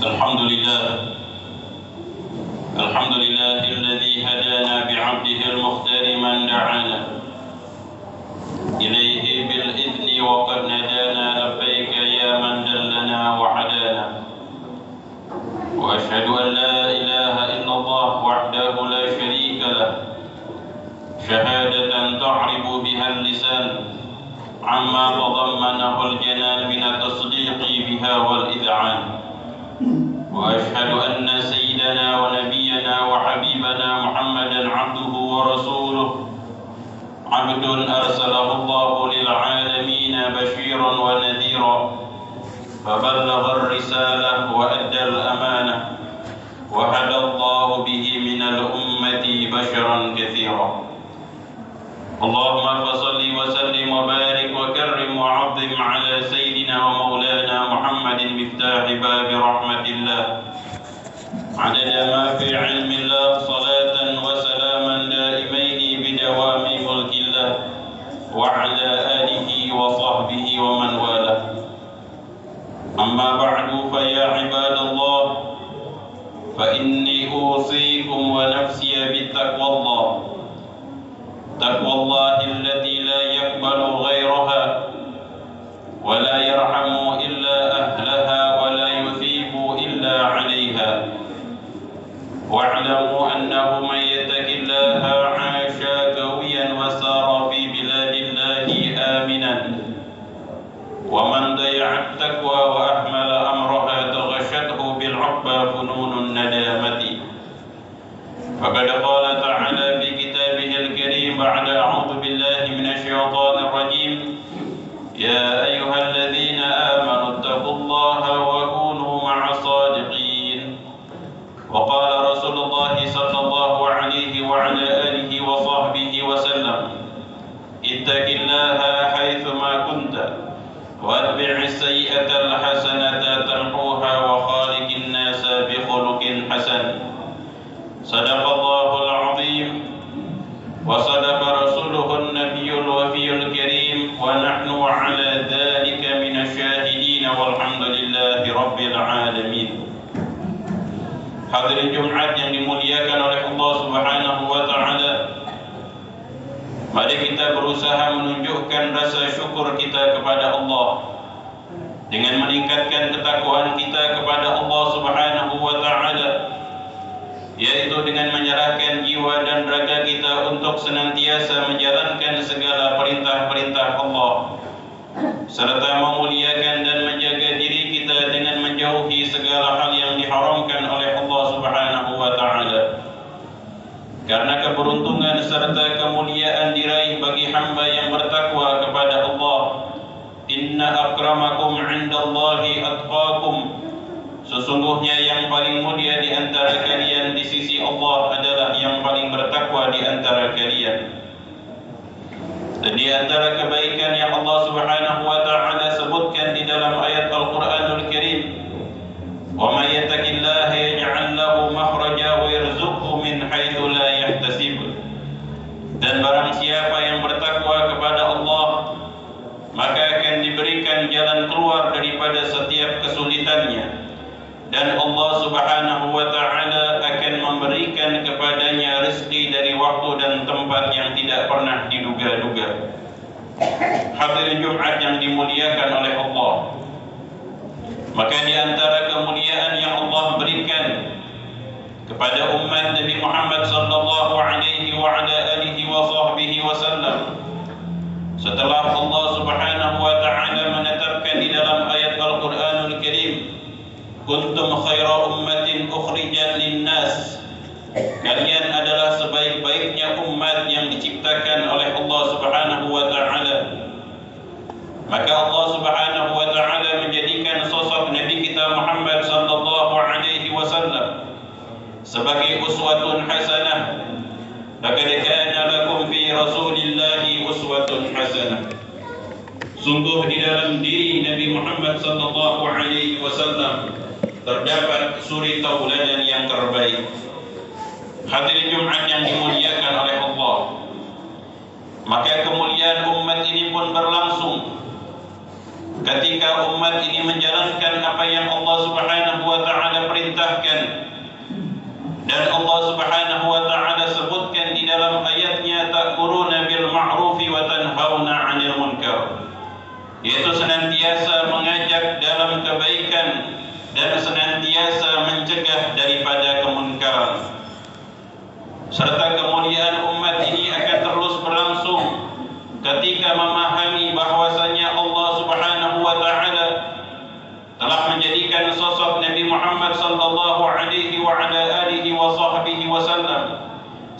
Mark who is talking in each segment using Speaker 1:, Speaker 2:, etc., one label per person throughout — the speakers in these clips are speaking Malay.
Speaker 1: الحمد لله الذي هدانا بعبده المختار من دعانا إليه بالإذن وقد نادانا لبيك يا من دلنا وهدانا وأشهد أن لا إله إلا الله وحده لا شريك له شهادة تعرب بها اللسان عما تضمنه الجنان من التصديق بها والإذعان وأشهد أن سيدنا ونبينا وحبيبنا محمدا عبده ورسوله عبد أرسله الله للعالمين بشيرا ونذيرا فبلغ الرسالة وأدى الأمانة وهدى الله به من الأمة بشرا كثيرا اللهم فصل وسلم وبارك وكرم وعظم على سيدنا ومولانا محمد مفتاح باب رحمة الله عدد ما في علم الله صلاة وسلاما دائمين بدوام ملك الله وعلى آله وصحبه ومن والاه أما بعد فيا عباد الله فإني أوصيكم ونفسي بتقوى الله تقوى الله التي لا يقبل غيرها ولا يرحم إلا أهلها ولا يثيب إلا عليها واعلموا أنه من يتق الله عاش قويا وسار في بلاد الله آمنا ومن ضيع التقوى وأهمل أمرها تغشته بالعقبى فنون الندامة فقد قال تعالى في كتابه الكريم بعد أعوذ بالله من الشيطان الرجيم يا أيها الذين آمنوا اتقوا الله وكونوا مع الصادقين وقال رسول الله صلى الله عليه وعلى آله وصحبه وسلم اتق الله حيثما كنت واتبع السيئة الحسنة تمحوها وخالق الناس بخلق حسن صدق الله العظيم وصدق رسوله النبي الوفي الكريم ونحن على ذلك من الشاهدين والحمد لله رب العالمين. Hadirin Jumat yang dimuliakan oleh Allah Subhanahu wa taala, mari kita berusaha menunjukkan rasa syukur kita kepada Allah dengan meningkatkan ketakwaan kita kepada Allah Subhanahu wa taala, yaitu dengan menyerahkan jiwa dan raga kita untuk senantiasa menjalankan segala perintah-perintah Allah serta memuliakan dan menjaga diri kita dengan menjauhi segala hal yang diharamkan oleh Allah Subhanahu wa taala. Karena keberuntungan serta kemuliaan diraih bagi hamba yang bertakwa kepada Allah. Inna akramakum 'indallahi atqakum. Sesungguhnya yang paling mulia di antara kalian di sisi Allah adalah yang paling bertakwa di antara kalian. Dan di antara kebaikan yang Allah Subhanahu wa taala sebutkan di dalam ayat Al-Qur'anul Karim, "Wa may yattaqillaha yaj'al lahu makhraja wa yarzuqhu min haitsu la yahtasib." Dan barang siapa yang bertakwa kepada Allah, maka akan diberikan jalan keluar daripada setiap kesulitannya. Dan Allah Subhanahu wa taala akan memberikan kepadanya rezeki dari waktu dan tempat yang tidak pernah diduga-duga. Hadirin Jumat yang dimuliakan oleh Allah, maka di antara kemuliaan yang Allah berikan kepada umat Nabi Muhammad sallallahu alaihi wa ala alihi wa sahbihi wasallam, setelah Allah Subhanahu wa taala menetapkan di dalam ayat Al-Qur'anul Karim, kuntum khaira ummatin ukhrijat linnas, kalian adalah sebaik-baiknya umat yang diciptakan oleh Allah Subhanahu wa taala. Maka Allah Subhanahu wa taala menjadikan sosok Nabi kita Muhammad sallallahu alaihi wasallam sebagai uswatun hasanah. Laqad kana lakum fi Rasulillahi uswatun hasanah. Sungguh di dalam diri Nabi Muhammad sallallahu alaihi wasallam terdapat suri tauladan yang terbaik. Hadirin Jumat yang dimuliakan oleh Allah, maka kemuliaan umat ini pun berlangsung ketika umat ini menjalankan apa yang Allah Subhanahu wa taala perintahkan. Dan Allah Subhanahu wa taala sebutkan di dalam ayatnya, ta'muruna bil ma'rufi wa tanhauna 'anil munkar, yaitu senantiasa mengajak dalam kebaikan dan senantiasa mencegah daripada kemunkaran. Serta kemuliaan umat ini akan terus berlangsung ketika memahami bahwasanya Allah Subhanahu wa taala telah menjadikan sosok Nabi Muhammad sallallahu alaihi wa ala alihi wa sahbihi wasallam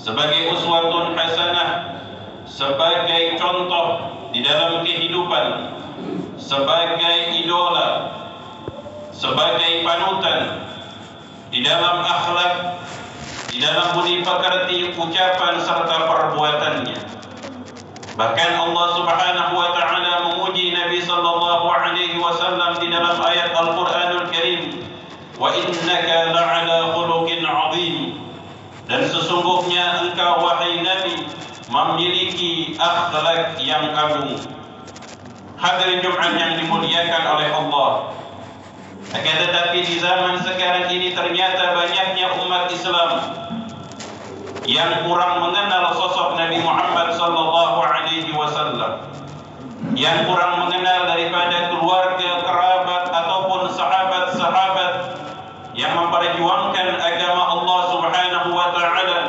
Speaker 1: sebagai uswatun hasanah, sebagai contoh di dalam kehidupan, sebagai idola, sebagai panutan di dalam akhlak, di dalam budi pekerti, ucapan serta perbuatannya. Bahkan Allah Subhanahu wa taala memuji Nabi sallallahu alaihi wasallam di dalam ayat Al-Qur'anul Karim, "Wa innaka la'ala khuluqin 'azim." Dan sesungguhnya engkau wahai Nabi memiliki akhlak yang agung. Hadirin Jumat yang dimuliakan oleh Allah. Akan tetapi di zaman sekarang ini ternyata banyaknya umat Islam yang kurang mengenal sosok Nabi Muhammad sallallahu alaihi wasallam, yang kurang mengenal daripada keluarga, kerabat ataupun sahabat-sahabat yang memperjuangkan agama Allah Subhanahu wa taala,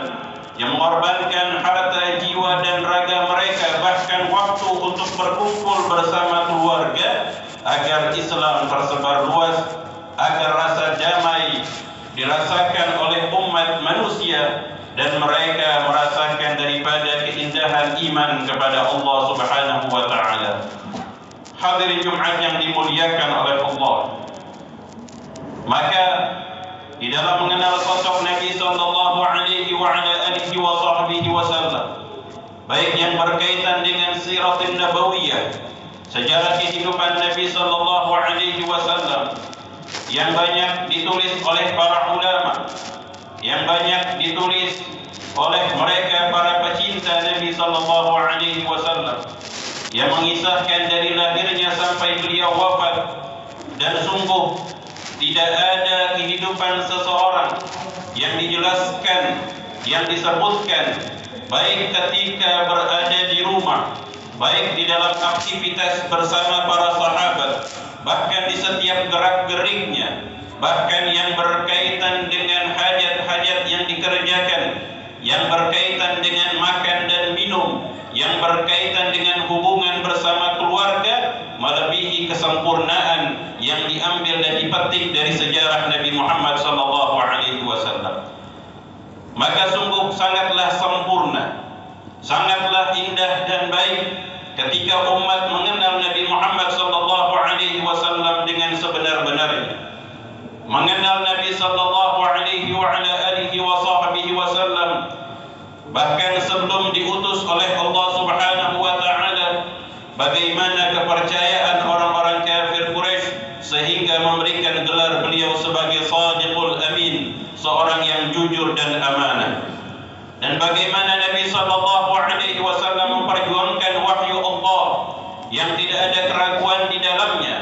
Speaker 1: yang mengorbankan harta, jiwa dan raga mereka, bahkan waktu untuk berkumpul bersama keluarga agar Islam tersebar luas, agar rasa damai dirasakan oleh umat manusia dan mereka merasakan daripada keindahan iman kepada Allah Subhanahu wa taala. Hadirin Jumat yang dimuliakan oleh Allah. Maka di dalam mengenal sosok Nabi sallallahu alaihi wa ala alihi wa sahbihi wasallam, baik yang berkaitan dengan siratul nabawiyah, sejarah kehidupan Nabi sallallahu alaihi wasallam yang banyak ditulis oleh para ulama, yang banyak ditulis oleh mereka para pecinta Nabi sallallahu alaihi wasallam, yang mengisahkan dari lahirnya sampai beliau wafat. Dan sungguh tidak ada kehidupan seseorang yang dijelaskan, yang disebutkan, baik ketika berada di rumah, baik di dalam aktivitas bersama para sahabat, bahkan di setiap gerak-geriknya, bahkan yang berkaitan dengan hajat-hajat yang dikerjakan, yang berkaitan dengan makan dan minum, yang berkaitan dengan hubungan bersama keluarga, melebihi kesempurnaan yang diambil dan dipetik dari sejarah Nabi Muhammad sallallahu alaihi wasallam. Maka sungguh sangatlah sempurna, sangatlah indah dan baik ketika umat mengenal Nabi Muhammad sallallahu alaihi wasallam dengan sebenar-benarnya, mengenal Nabi sallallahu alaihi wa ala alihi wa sahbihi wasallam bahkan sebelum diutus oleh Allah Subhanahu wa taala. Bagaimana kepercayaan orang-orang kafir Quraisy sehingga memberikan gelar beliau sebagai Shadiqul Amin, seorang yang jujur dan amanah. Dan bagaimana Nabi sallallahu alaihi wasallam memperjuangkan wahyu Allah yang tidak ada keraguan di dalamnya.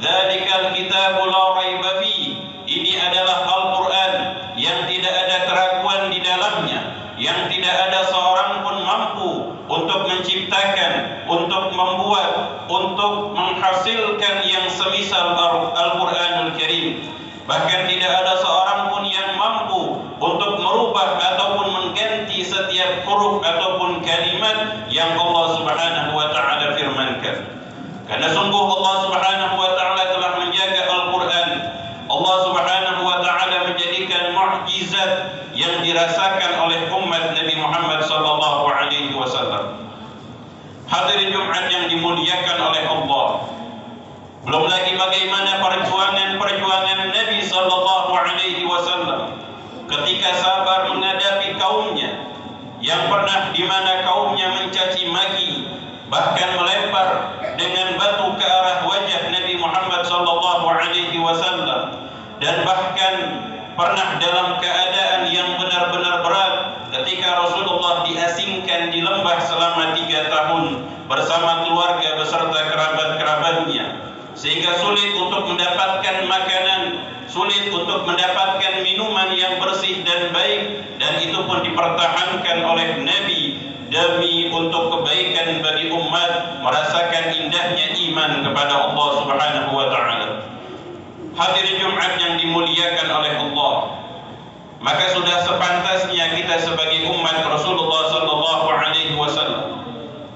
Speaker 1: Dzalikal kitabul la raiba fi. Ini adalah Al-Qur'an yang tidak ada keraguan di dalamnya, yang tidak ada seorang pun mampu untuk menciptakan, untuk membuat, untuk menghasilkan yang semisal Al-Qur'anul Karim. Bahkan tidak ada seorang pun yang mampu untuk merubah ataupun mengganti setiap huruf ataupun kalimat yang Allah Subhanahu wa taala firmankan. Karena sungguh Allah Subhanahu wa taala telah menjaga Al-Qur'an. Allah Subhanahu wa taala menjadikan mukjizat yang dirasakan oleh umat Nabi Muhammad sallallahu alaihi wasallam. Hadirin Jumat yang dimuliakan oleh Allah. Belum lagi bagaimana perjuangan Nabi sallallahu alaihi wasallam ketika sabar menghadapi kaumnya yang pernah di mana kaumnya mencaci maki, bahkan melempar dengan batu ke arah wajah Nabi Muhammad sallallahu alaihi wasallam, dan bahkan pernah dalam keadaan yang benar-benar berat ketika Rasulullah diasingkan di lembah selama 3 tahun bersama keluarga beserta kerabat-kerabatnya. sehingga sulit untuk mendapatkan makanan, sulit untuk mendapatkan minuman yang bersih dan baik, dan itu pun dipertahankan oleh Nabi demi untuk kebaikan bagi umat merasakan indahnya iman kepada Allah Subhanahu wa taala. Hadirin Jumat yang dimuliakan oleh Allah, maka sudah sepantasnya kita sebagai umat Rasulullah sallallahu alaihi wasallam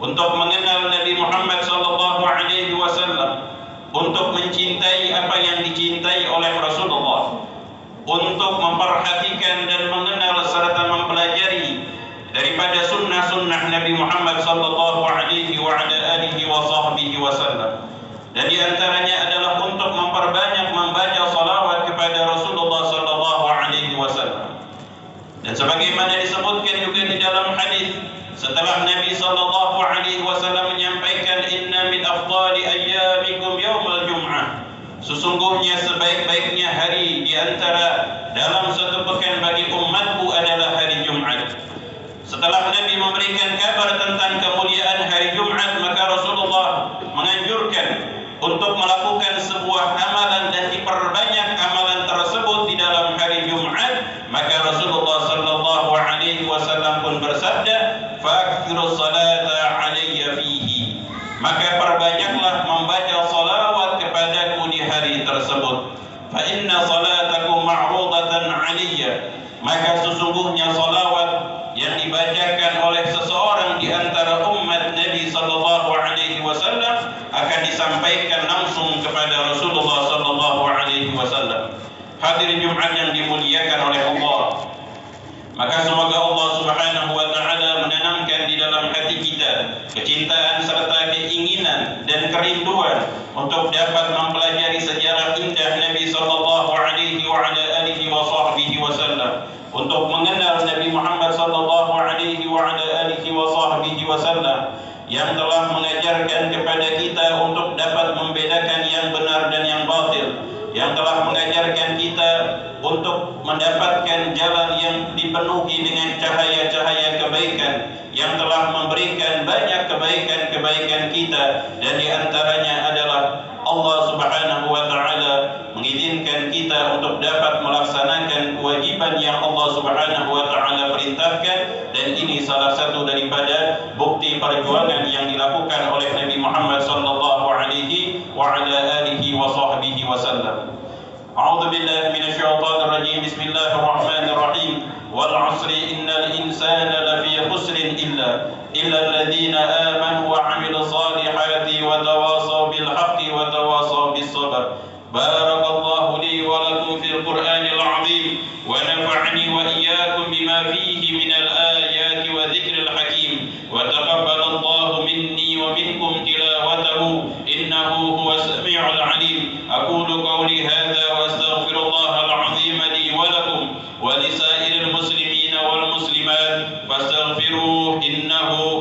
Speaker 1: untuk mengenal Nabi Muhammad sallallahu alaihi wasallam, untuk mencintai apa yang dicintai oleh Rasulullah, untuk memperhatikan dan mengenal serta mempelajari daripada sunnah-sunnah Nabi Muhammad sallallahu alaihi wa ala alihi wa sahbihi wasallam. Dan di antaranya adalah untuk memperbanyak membaca salawat kepada Rasulullah sallallahu alaihi wasallam. Dan sebagaimana disebutkan juga di dalam hadis, setelah Nabi sallallahu alaihi wasallam menyampaikan inna min afdali ayyamikum yaumul jum'ah, sesungguhnya sebaik-baiknya hari di antara dalam satu pekan bagi umatku adalah hari Jumat. Setelah Nabi memberikan kabar tentang kemuliaan hari Jumat, maka Rasulullah menganjurkan untuk melakukan sebuah amalan dan diperbanyak amalan tersebut di dalam hari Jumat. Maka Rasulullah sallallahu alaihi wasallam pun bersabda, "Fa'akthirus salata alayya fihi." Maka perbanyaklah membaca salawat kepadaku di hari tersebut. Fa inna salatakum ma'rudatan alayya. Maka sesungguhnya salawat yang dibacakan oleh seseorang di antara umat Nabi sallallahu alaihi wasallam akan disampaikan langsung kepada Rasulullah sallallahu alaihi wasallam. Hadirin Jumat yang dimuliakan oleh Allah, maka semoga Allah Subhanahu wa taala menanamkan di dalam hati kita kecintaan serta keinginan dan kerinduan untuk dapat mempelajari sejarah indah Nabi sallallahu alaihi wa ala alihi wa sahbihi wasallam, untuk mengenal Nabi Muhammad sallallahu alaihi wa ala alihi wa sahbihi wasallam yang telah mengajarkan kepada kita untuk dapat membedakan yang benar dan yang batil, yang telah mengajarkan kita untuk mendapatkan jalan yang dipenuhi dengan cahaya-cahaya kebaikan, yang telah memberikan banyak kebaikan-kebaikan kita, dan di antaranya adalah Allah Subhanahu wa taala mengizinkan kita untuk dapat melaksanakan kewajiban yang Allah Subhanahu wa taala perintahkan, dan ini salah satu daripada bukti perjuangan yang dilakukan oleh Nabi Muhammad sallallahu alaihi wa ala alihi wa sahbihi wasallam. A'udzu billahi minasyaitonir rajim. Bismillahirrahmanirrahim. Wal 'asri innal insana lafi khusrin illa alladhina amanu wa 'amilus solihati wa tawasaw bil haqqi wa tawasaw bis sabr. Barakallahu li wa lakum fil Qur'anil 'azim wa nafa'ani wa iyyakum bima fihi minal ayati wa dzikril hakim wa taqabbalallahu minni wa minkum tilawatahu innahu huwas samiul 'alim. Aqulu qawli hadza wa astaghfirullahal 'azim li wa lakum wa lisairil muslimina wal muslimat fastaghfiruhu innahu